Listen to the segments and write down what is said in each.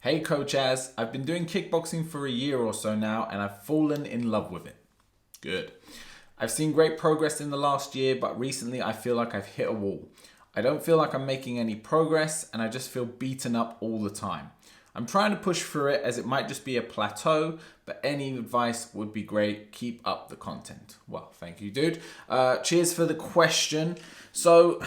Hey Coach Az, I've been doing kickboxing for a year or so now and I've fallen in love with it. Good. I've seen great progress in the last year, but recently I feel like I've hit a wall. I don't feel like I'm making any progress and I just feel beaten up all the time. I'm trying to push through it as it might just be a plateau, but any advice would be great. Keep up the content. Well, thank you, dude. Cheers for the question. So,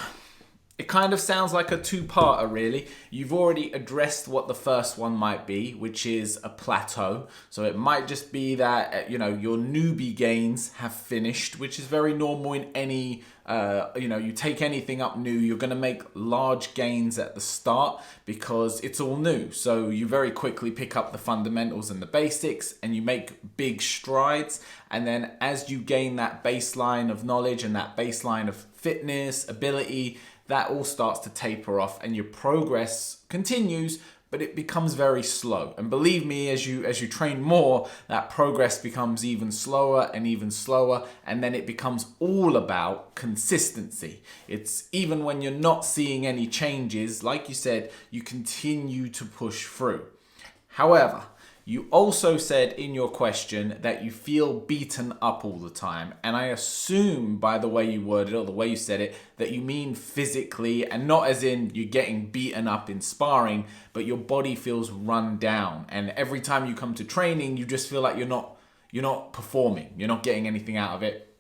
it kind of sounds like a two-parter, really. You've already addressed what the first one might be, which is a plateau. So it might just be that, your newbie gains have finished, which is very normal in any, you take anything up new, you're going to make large gains at the start because it's all new. So you very quickly pick up the fundamentals and the basics and you make big strides. And then as you gain that baseline of knowledge and that baseline of fitness, ability, that all starts to taper off and your progress continues, but it becomes very slow. And believe me, as you train more, that progress becomes even slower, and then it becomes all about consistency. It's even when you're not seeing any changes, like you said, you continue to push through. However, you also said in your question that you feel beaten up all the time. And I assume by the way you worded it or the way you said it, that you mean physically and not as in you're getting beaten up in sparring, but your body feels run down. And every time you come to training, you just feel like you're not performing. You're not getting anything out of it.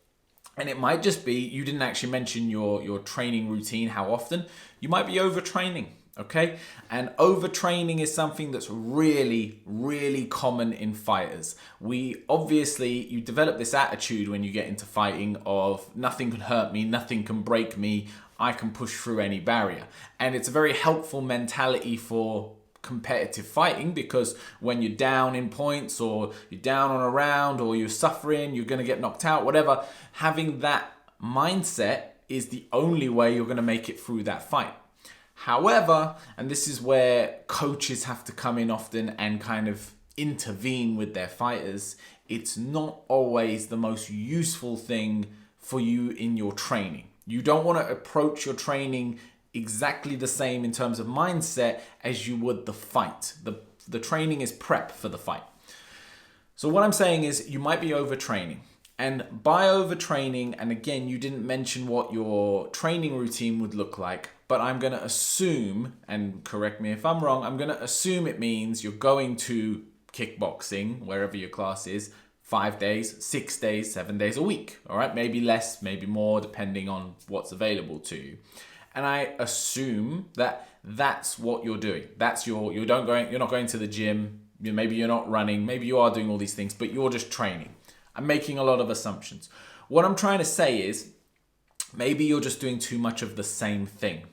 And it might just be, you didn't actually mention your training routine, how often. You might be overtraining. Okay, and overtraining is something that's really, really common in fighters. You develop this attitude when you get into fighting of nothing can hurt me, nothing can break me, I can push through any barrier. And it's a very helpful mentality for competitive fighting because when you're down in points or you're down on a round or you're suffering, you're going to get knocked out, whatever, having that mindset is the only way you're going to make it through that fight. However, and this is where coaches have to come in often and kind of intervene with their fighters, it's not always the most useful thing for you in your training. You don't want to approach your training exactly the same in terms of mindset as you would the fight. The training is prep for the fight. So what I'm saying is you might be overtraining. And by overtraining, and again, you didn't mention what your training routine would look like, but I'm going to assume, and correct me if I'm wrong, I'm going to assume it means you're going to kickboxing, wherever your class is, 5 days, 6 days, 7 days a week. All right, maybe less, maybe more, depending on what's available to you. And I assume that that's what you're doing. You're not going to the gym. Maybe you're not running. Maybe you are doing all these things, but you're just training. I'm making a lot of assumptions. What I'm trying to say is maybe you're just doing too much of the same thing.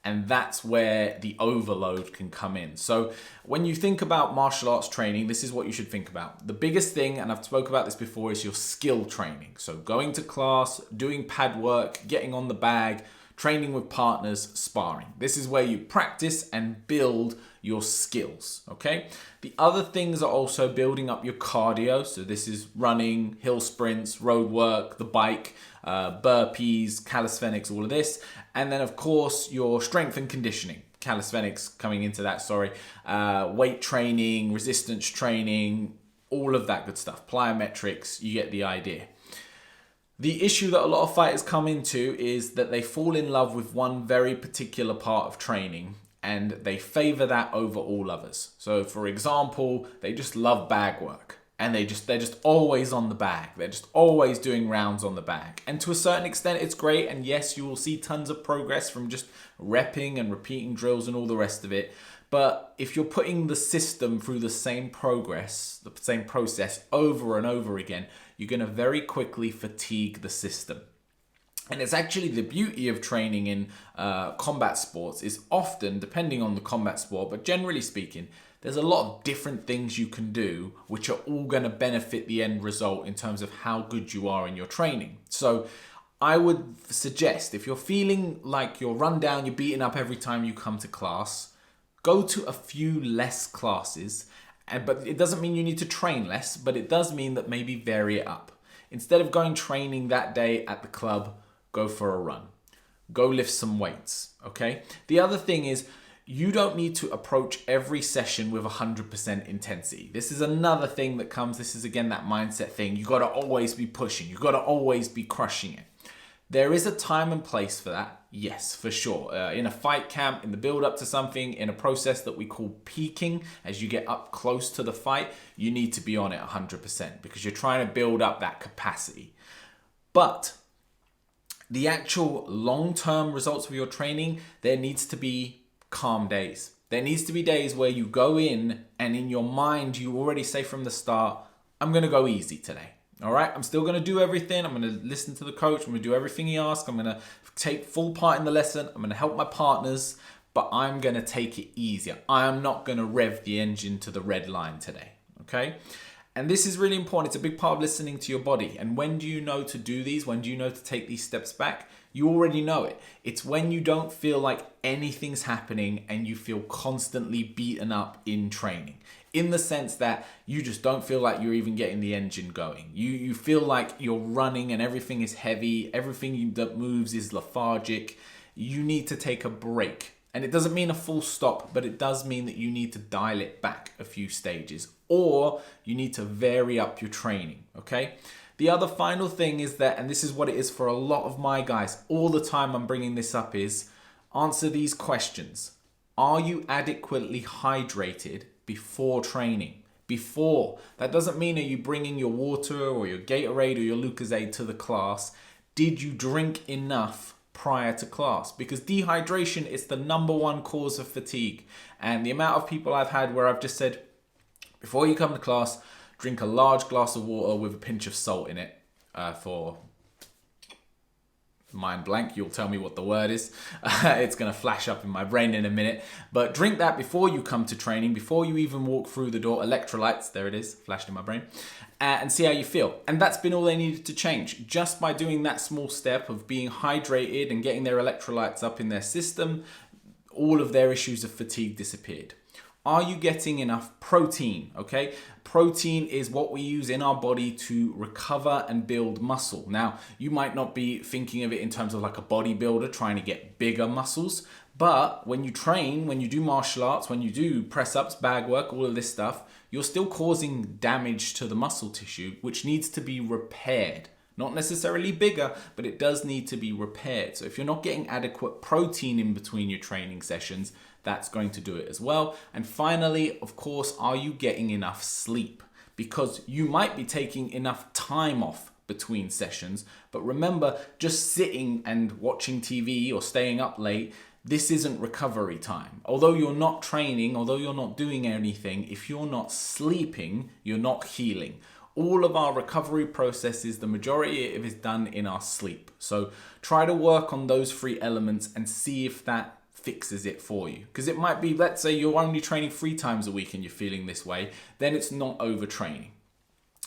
And that's where the overload can come in. So when you think about martial arts training, this is what you should think about. The biggest thing, and I've spoke about this before, is your skill training. So going to class, doing pad work, getting on the bag, training with partners, sparring. This is where you practice and build your skills, okay? The other things are also building up your cardio. So this is running, hill sprints, road work, the bike, burpees, calisthenics, all of this. And then of course your strength and conditioning, calisthenics coming into that, weight training, resistance training, all of that good stuff, plyometrics, you get the idea. The issue that a lot of fighters come into is that they fall in love with one very particular part of training and they favor that over all others. So for example, they just love bag work and they're just always on the bag. They're just always doing rounds on the bag. And to a certain extent, it's great. And yes, you will see tons of progress from just repping and repeating drills and all the rest of it. But if you're putting the system through the same process over and over again, you're going to very quickly fatigue the system. And it's actually the beauty of training in combat sports is often, depending on the combat sport, but generally speaking, there's a lot of different things you can do which are all going to benefit the end result in terms of how good you are in your training. So I would suggest if you're feeling like you're run down, you're beaten up every time you come to class, go to a few less classes. But it doesn't mean you need to train less, but it does mean that maybe vary it up. Instead of going training that day at the club, go for a run. Go lift some weights, okay? The other thing is You don't need to approach every session with 100% intensity. This is another thing that comes, this is again that mindset thing. You gotta always be pushing, you gotta always be crushing it. There is a time and place for that, yes, for sure. In a fight camp, in the build up to something, in a process that we call peaking, as you get up close to the fight, you need to be on it 100% because you're trying to build up that capacity. But the actual long-term results of your training, there needs to be calm days. There needs to be days where you go in and in your mind, you already say from the start, I'm going to go easy today. All right. I'm still going to do everything. I'm going to listen to the coach. I'm going to do everything he asks. I'm going to take full part in the lesson. I'm going to help my partners, but I'm going to take it easier. I am not going to rev the engine to the red line today. Okay. And this is really important. It's a big part of listening to your body. And when do you know to do these? When do you know to take these steps back? You already know it. It's when you don't feel like anything's happening and you feel constantly beaten up in training. In the sense that you just don't feel like you're even getting the engine going. You feel like you're running and everything is heavy. Everything that moves is lethargic. You need to take a break. And it doesn't mean a full stop, but it does mean that you need to dial it back a few stages, or you need to vary up your training, okay? The other final thing is that, and this is what it is for a lot of my guys, all the time I'm bringing this up, is answer these questions. Are you adequately hydrated before training? Before. That doesn't mean are you bringing your water or your Gatorade or your Lucozade to the class. Did you drink enough prior to class? Because dehydration is the #1 cause of fatigue. And the amount of people I've had where I've just said, before you come to class, drink a large glass of water with a pinch of salt in it for mind blank. You'll tell me what the word is. It's going to flash up in my brain in a minute. But drink that before you come to training, before you even walk through the door. Electrolytes, there it is, flashed in my brain. And see how you feel. And that's been all they needed to change. Just by doing that small step of being hydrated and getting their electrolytes up in their system, all of their issues of fatigue disappeared. Are you getting enough protein? Okay, protein is what we use in our body to recover and build muscle. Now, you might not be thinking of it in terms of like a bodybuilder trying to get bigger muscles, but when you train, when you do martial arts, when you do press ups, bag work, all of this stuff, you're still causing damage to the muscle tissue, which needs to be repaired. Not necessarily bigger, but it does need to be repaired. So if you're not getting adequate protein in between your training sessions, that's going to do it as well. And finally, of course, are you getting enough sleep? Because you might be taking enough time off between sessions, but remember, just sitting and watching TV or staying up late, this isn't recovery time. Although you're not training, although you're not doing anything, if you're not sleeping, you're not healing. All of our recovery processes, the majority of it is done in our sleep. So try to work on those 3 elements and see if that fixes it for you. Because it might be, let's say you're only training 3 times a week and you're feeling this way, then it's not overtraining.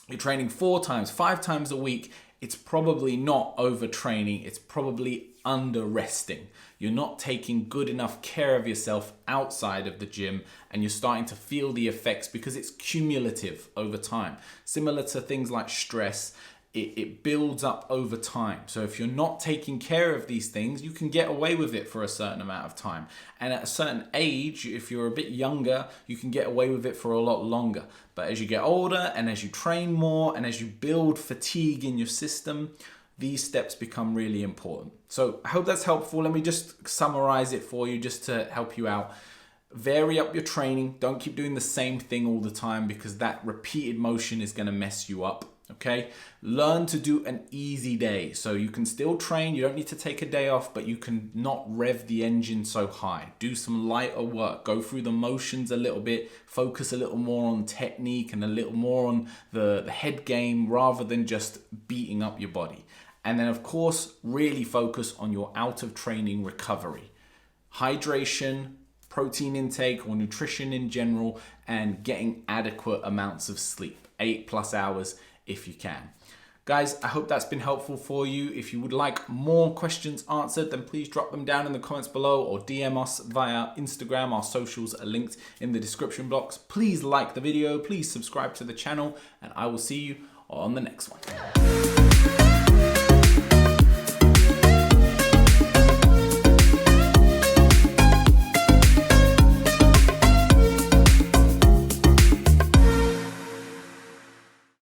You're training 4 times, 5 times a week, it's probably not overtraining, it's probably under resting. You're not taking good enough care of yourself outside of the gym and you're starting to feel the effects because it's cumulative over time. Similar to things like stress, it builds up over time. So if you're not taking care of these things, you can get away with it for a certain amount of time. And at a certain age, if you're a bit younger, you can get away with it for a lot longer. But as you get older and as you train more and as you build fatigue in your system, these steps become really important. So I hope that's helpful. Let me just summarize it for you just to help you out. Vary up your training. Don't keep doing the same thing all the time because that repeated motion is going to mess you up. Okay, learn to do an easy day. So you can still train, you don't need to take a day off, but you can not rev the engine so high. Do some lighter work, go through the motions a little bit, focus a little more on technique and a little more on the head game rather than just beating up your body. And then of course, really focus on your out of training recovery. Hydration, protein intake or nutrition in general, and getting adequate amounts of sleep, 8+ hours if you can. Guys, I hope that's been helpful for you. If you would like more questions answered, then please drop them down in the comments below or DM us via Instagram. Our socials are linked in the description box. Please like the video, please subscribe to the channel, and I will see you on the next one.